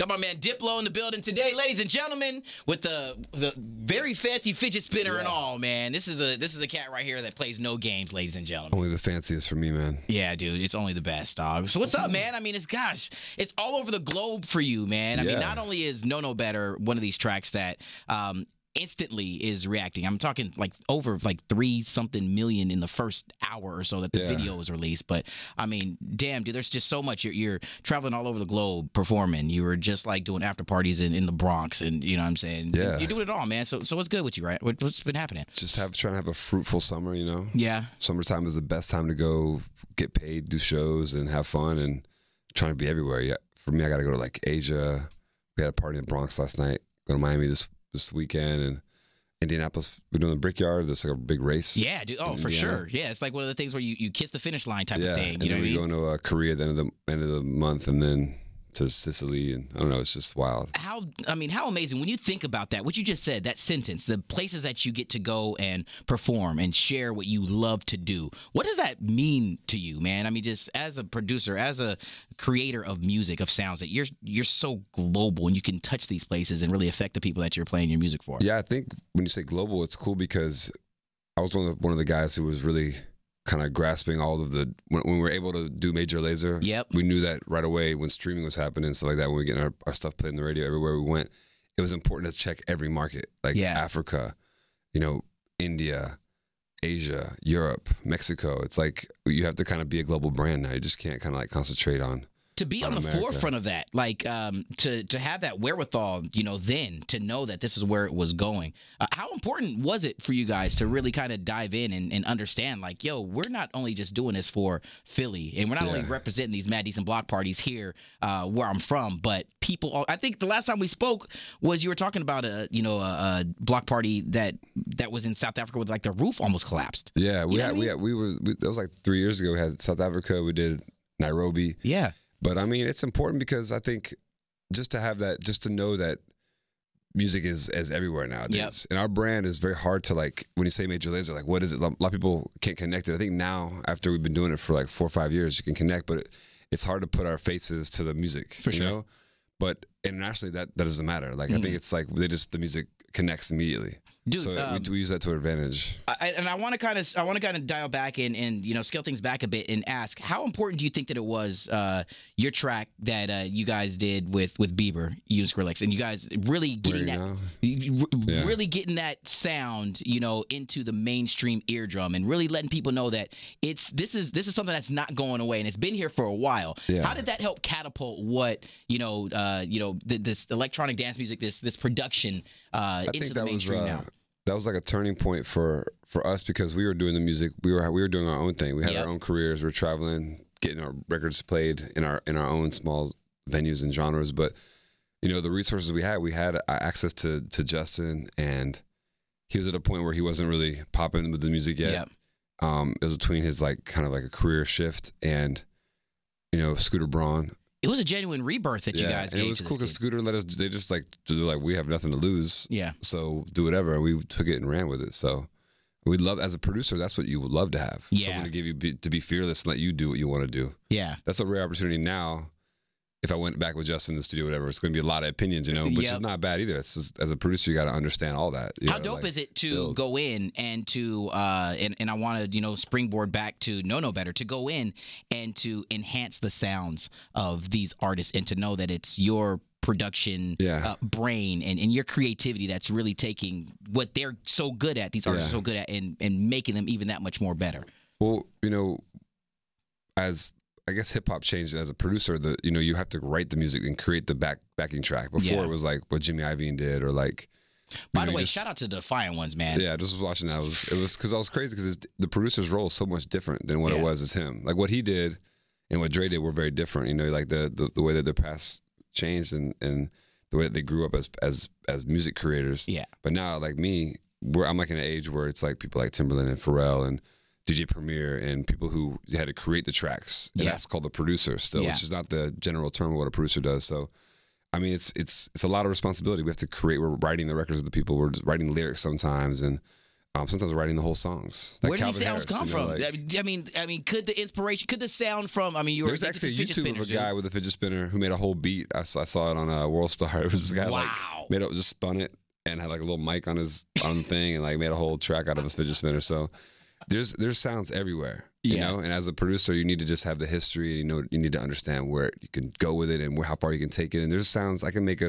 Got my man Diplo in the building today, ladies and gentlemen, with the very fancy fidget spinner and all, man. This is a cat right here that plays no games, ladies and gentlemen. Only the fanciest for me, man. Yeah, dude, it's only the best, dog. So what's up, man? I mean, it's all over the globe for you, man. I mean, not only is No Better one of these tracks that instantly is reacting. I'm talking like over like 3-something million in the first hour or so that the video was released. But I mean, damn, dude, there's just so much. You're traveling all over the globe performing. You were just like doing after parties in the Bronx, and you know what I'm saying? Yeah. You're doing it all, man. So what's good with you, right? What's been happening? Just trying to have a fruitful summer, you know? Yeah. Summertime is the best time to go get paid, do shows, and have fun, and trying to be everywhere. Yeah. For me, I got to go to like Asia. We had a party in the Bronx last night. Go to Miami this weekend, and Indianapolis, we're doing the Brickyard. There's like a big race. Yeah, dude. Oh, for sure. Yeah, it's like one of the things where you kiss the finish line type of thing. And you know then we go into Korea at the end of the month, and then to Sicily, and I don't know, it's just wild. How amazing when you think about that, what you just said, that sentence, the places that you get to go and perform and share what you love to do. What does that mean to you, man? I mean, just as a producer, as a creator of music, of sounds, that you're so global and you can touch these places and really affect the people that you're playing your music for. Yeah, I think when you say global, it's cool because I was one of the guys who was really kind of grasping all of the when we were able to do Major Lazer. Yep. We knew that right away when streaming was happening and stuff like that. When we get our stuff played on the radio everywhere we went, it was important to check every market, like Africa, India, Asia, Europe, Mexico. It's like you have to kind of be a global brand now. You just can't kind of like concentrate on. To be on the forefront of that, like to have that wherewithal, then to know that this is where it was going. How important was it for you guys to really kind of dive in and understand, like, yo, we're not only just doing this for Philly, and we're not only representing these Mad Decent block parties here where I'm from, but people. I think the last time we spoke was you were talking about a block party that was in South Africa with like the roof almost collapsed. Yeah, that was like 3 years ago. We had South Africa. We did Nairobi. Yeah. But I mean, it's important because I think just to have that, just to know that music is everywhere nowadays. Yep. And our brand is very hard to, like, when you say Major Lazer, like, what is it? A lot of people can't connect it. I think now, after we've been doing it for like 4 or 5 years, you can connect, but it's hard to put our faces to the music. For sure. You know? But internationally, that doesn't matter. Like, I think it's like the music connects immediately. Dude, so we use that to our advantage. I want to kind of dial back and scale things back a bit and ask, how important do you think that it was your track that you guys did with Bieber, you and Skrillex, and you guys really getting really getting that sound into the mainstream eardrum and really letting people know that this is something that's not going away and it's been here for a while. Yeah. How did that help catapult what this electronic dance music, this production into the mainstream now? That was like a turning point for us because we were doing the music. We were doing our own thing. We had our own careers. We were traveling, getting our records played in our own small venues and genres. But the resources we had access to Justin, and he was at a point where he wasn't really popping with the music yet. Yep. It was between his kind of like a career shift and Scooter Braun. It was a genuine rebirth that you guys gave. It was cool because Scooter let us. They just we have nothing to lose. Yeah. So do whatever. And we took it and ran with it. So we love, as a producer, that's what you would love to have. Yeah. Someone to give you to be fearless and let you do what you want to do. Yeah. That's a rare opportunity now. If I went back with Justin in the studio, whatever, it's going to be a lot of opinions, but it's not bad either. It's just, as a producer, you got to understand all that. How dope is it to go in and to and I want to springboard back to No Better, to go in and to enhance the sounds of these artists and to know that it's your production brain and your creativity that's really taking what they're so good at, these artists are so good at, and making them even that much more better. Well, as I guess hip hop changed as a producer, you have to write the music and create the backing track. Before it was like what Jimmy Iovine did, or like. By the way, shout out to the Defiant Ones, man. Yeah, I just was watching that. It was because I was crazy because the producer's role is so much different than what it was as him. Like what he did and what Dre did were very different. Like the way that their past changed and the way that they grew up as music creators. Yeah. But now, like me, I'm like in an age where it's like people like Timberland and Pharrell and DJ Premier and people who had to create the tracks. And that's called the producer still, which is not the general term of what a producer does. So, I mean, it's a lot of responsibility. We have to create. We're writing the records of the people. We're just writing lyrics sometimes, and Sometimes writing the whole songs. Where do these sounds come from? Like, I mean, could the inspiration, could the sound from? I mean, you were there's actually a YouTube of a guy with a fidget spinner who made a whole beat. I saw it on World Star. It was this guy like made it, just spun it and had like a little mic on the thing and like made a whole track out of his fidget spinner. So there's sounds everywhere, you know. And as a producer, you need to just have the history. You know, you need to understand where you can go with it and how far you can take it. And there's sounds I can make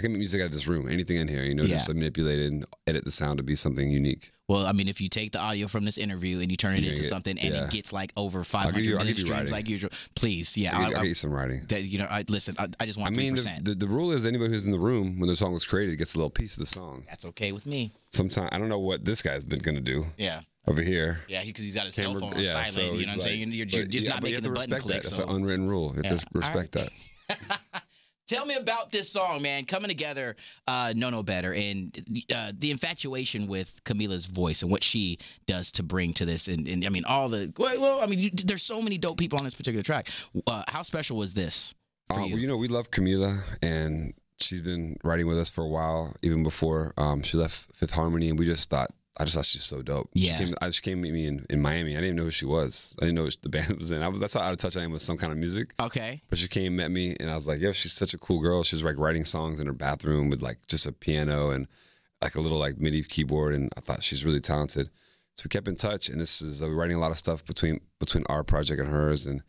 music out of this room, anything in here, you know, just manipulate it and edit the sound to be something unique. Well, I mean, if you take the audio from this interview and you turn it into something and it gets like over 500 million streams like usual, please, I'll get you some writing. You know, listen, I just want 3%. The rule is anybody who's in the room when the song was created gets a little piece of the song. That's okay with me. Sometimes, I don't know what this guy's been going to do. Yeah. Over here. Yeah, because he's got his cell phone on silent, so you know what I'm saying? You're just not making the button click. That's an unwritten rule. You have to respect that. Tell me about this song, man. Coming together, No Better, and the infatuation with Camila's voice and what she does to bring to this. And I mean, there's so many dope people on this particular track. How special was this for you? Well, you know, we love Camila, and she's been writing with us for a while, even before she left Fifth Harmony, and I just thought she's so dope. Yeah. She came to meet me in Miami. I didn't even know who she was. I didn't know the band was in. That's how out of touch I am with some kind of music. Okay. But she came, met me, and I was like, yo, she's such a cool girl. She was like writing songs in her bathroom with like just a piano and like a little like MIDI keyboard, and I thought she's really talented. So we kept in touch, and this is we're writing a lot of stuff between our project and hers, and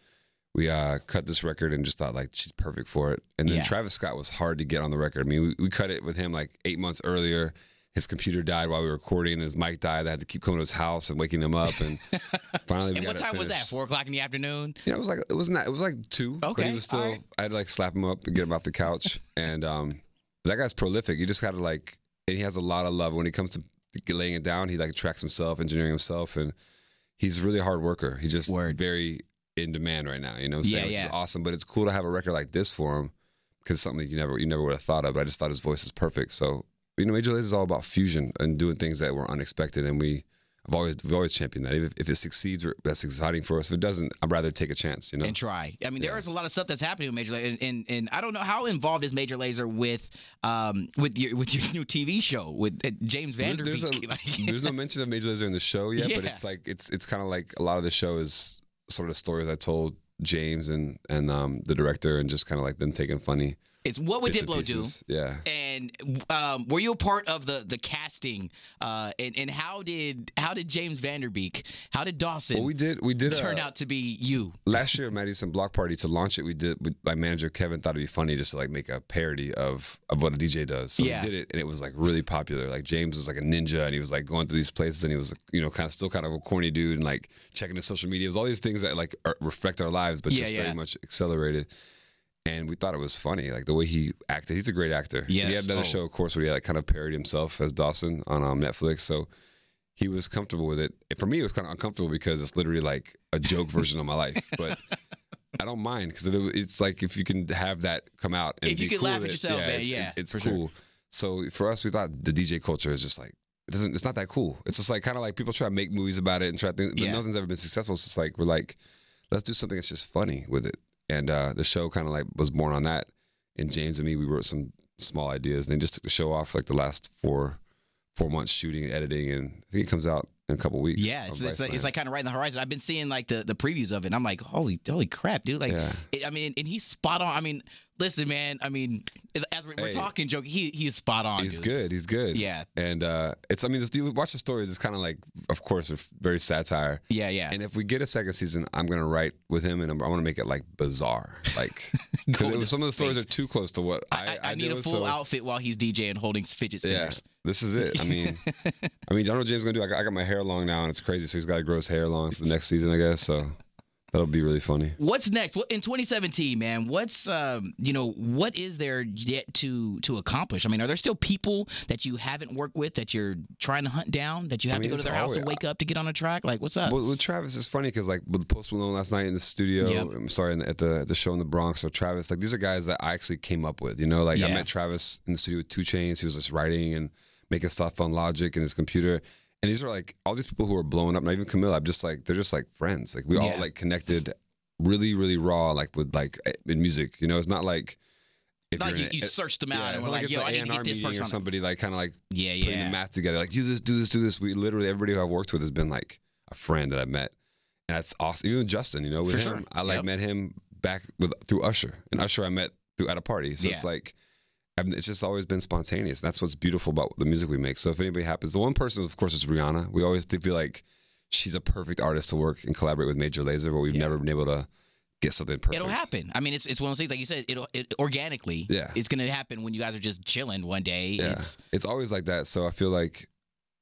we cut this record and just thought like she's perfect for it. And then Travis Scott was hard to get on the record. I mean, we cut it with him like 8 months earlier. His computer died while we were recording, and his mic died. I had to keep coming to his house and waking him up, and finally we got it finished. And what time was that? 4 o'clock in the afternoon? Yeah, it was like 2. Okay, but he was still. I had to like slap him up and get him off the couch. And that guy's prolific. You just got to like, and he has a lot of love when it comes to laying it down. He like tracks himself, engineering himself, and he's really a hard worker. He's just very in demand right now. You know, which is awesome. But it's cool to have a record like this for him because it's something that you never would have thought of. But I just thought his voice is perfect. So. You know, Major Lazer is all about fusion and doing things that were unexpected, and we've always championed that. If it succeeds, that's exciting for us. If it doesn't, I'd rather take a chance, you know, and try. I mean, there is a lot of stuff that's happening with Major Lazer, and I don't know how involved is Major Lazer with your new TV show with James Van Der Beek. There's no mention of Major Lazer in the show yet, but it's like it's kind of like a lot of the show is sort of stories I told James and the director, and just kind of like them taking funny. It's what would Diplo do? Yeah. And were you a part of the casting? And how did James Van Der Beek, how did Dawson? Well, we did turn out to be you. Last year at Madison Block Party to launch it. We did with my manager Kevin thought it'd be funny just to like make a parody of what a DJ does. So we did it, and it was like really popular. Like James was like a ninja, and he was like going through these places, and he was still kind of a corny dude, and like checking his social media. It was all these things that like reflect our lives, but just very much accelerated. And we thought it was funny, like the way he acted. He's a great actor. Yes. He had another show, of course, where he like kind of parodied himself as Dawson on Netflix. So he was comfortable with it. For me, it was kind of uncomfortable because it's literally like a joke version of my life. But I don't mind because it's like if you can have that come out and if you can cool laugh at yourself, it's cool. Sure. So for us, we thought the DJ culture is just like it's not that cool. It's just like kind of like people try to make movies about it and try to think, but nothing's ever been successful. It's just like we're like, let's do something that's just funny with it. And the show kind of like was born on that. And James and me, we wrote some small ideas, and then just took the show off like the last four months shooting and editing, and I think it comes out in a couple of weeks. Yeah, it's like kind of right in the horizon. I've been seeing like the previews of it, and I'm like, holy crap, dude! Like, I mean, and he's spot on. I mean, listen, man. I mean, as we're talking, joke, he's spot on. He's good. He's good. Yeah. And you watch the stories. It's kind of like, of course, a very satire. Yeah, yeah. And if we get a second season, I'm gonna write with him, and I want to make it like bizarre. Like, some of the stories are too close to what I need a full outfit while he's DJing, holding fidget spinners. Yeah, this is it. I mean, I don't know what James is gonna do. I got my hair long now, and it's crazy. So he's got to grow his hair long for the next season, I guess. So that'll be really funny. What's next? In 2017, man, what's what is there yet to accomplish? I mean, are there still people that you haven't worked with that you're trying to hunt down, that you have to go to their house and wake up to get on a track? Like, what's up? Well, with Travis, it's funny because like with Post Malone last night in the studio, I'm sorry, at the show in the Bronx. So Travis, like these are guys that I actually came up with. You know, like I met Travis in the studio with 2 Chainz. He was just writing and making stuff on Logic and his computer. And these are like all these people who are blowing up, not even Camila. They're just like friends. Like we all like connected really, really raw, like with like in music. You know, it's not like if like you're you searched them out and were like, like, yo, I need to get this person or somebody like kind of like yeah, putting the math together, like do this. We literally everybody who I've worked with has been like a friend that I met, and that's awesome. Even Justin, with For him, sure. I like met him back through Usher, and Usher I met at a party. So it's like it's just always been spontaneous. That's what's beautiful about the music we make. So if anybody happens, the one person, of course, is Rihanna. We always feel like she's a perfect artist to work and collaborate with Major Lazer, but we've never been able to get something perfect. It'll happen. I mean, it's one of those things, like you said, it organically. Yeah. It's gonna happen when you guys are just chilling one day. Yeah. It's always like that. So I feel like,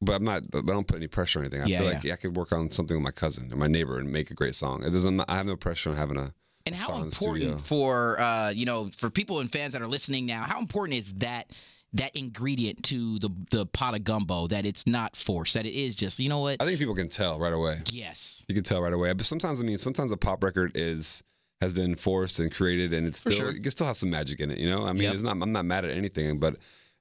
but I don't put any pressure or anything. I feel like I could work on something with my cousin or my neighbor and make a great song. I have no pressure on having a. And how important for for people and fans that are listening now, how important is that ingredient to the pot of gumbo, that it's not forced, that it is just, you know what? I think people can tell right away. Yes. You can tell right away. But sometimes a pop record has been forced and created, and it's still it can still have some magic in it, I mean, I'm not mad at anything, but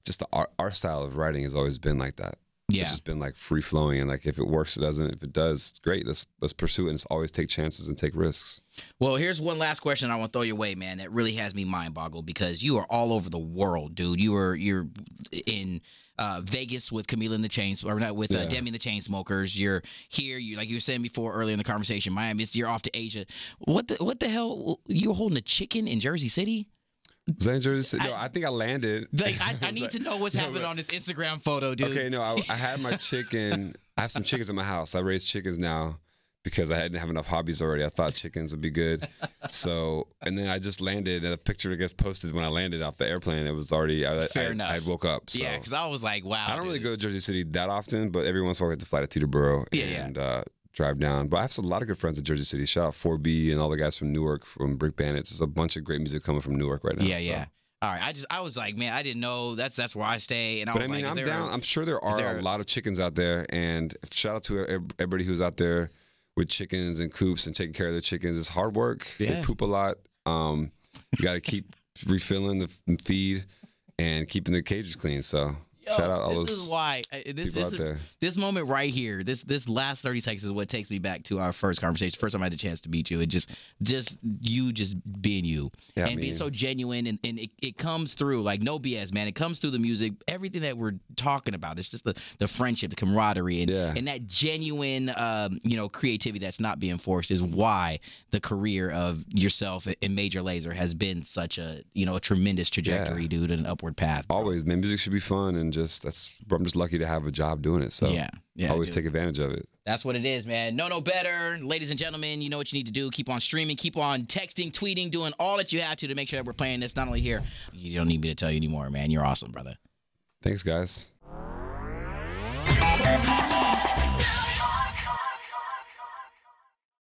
just our style of writing has always been like that. Yeah. It's just been like free flowing, and like if it works, it doesn't. If it does, it's great. Let's pursue it, and always take chances and take risks. Well, here's one last question I want to throw your way, man. That really has me mind boggled, because you are all over the world, dude. You're in Vegas with Camila and the Demi and the Chainsmokers. You're here. You, like you were saying before earlier in the conversation, Miami. You're off to Asia. What the hell? You're holding a chicken in Jersey City? Was that in Jersey City? No, I think I landed. Like, I need to know what's happening on this Instagram photo, dude. Okay, no, I had my chicken. I have some chickens in my house. I raise chickens now because I didn't have enough hobbies already. I thought chickens would be good. So, and then I just landed, and a picture gets posted when I landed off the airplane. It was already, Fair enough. I woke up. So. Yeah, because I was like, wow. I don't really go to Jersey City that often, but every once in a while I get to fly to Teterboro and drive down. But I have a lot of good friends in Jersey City. Shout out 4B and all the guys from Newark, from Brick Bandits. There's a bunch of great music coming from Newark right now. Yeah. All right, I was like, man, I didn't know that's where I stay, and I'm down. I'm sure there are a lot of chickens out there, and shout out to everybody who's out there with chickens and coops and taking care of their chickens. It's hard work. Yeah. They poop a lot. You got to keep refilling the feed and keeping the cages clean. So. Shout out all those. This is why this moment right here, this last 30 seconds is what takes me back to our first conversation. First time I had the chance to meet you, and just you being you, and being so genuine, and it comes through like no BS, man. It comes through the music, everything that we're talking about. It's just the friendship, the camaraderie, and that genuine creativity that's not being forced is why the career of yourself and Major Lazer has been such a tremendous trajectory, dude, and an upward path. Bro. Always, man. Music should be fun, and I'm just lucky to have a job doing it. So always take advantage of it. That's what it is, man. No better. Ladies and gentlemen, you know what you need to do. Keep on streaming, keep on texting, tweeting, doing all that you have to make sure that we're playing this not only here. You don't need me to tell you anymore, man. You're awesome, brother. Thanks, guys.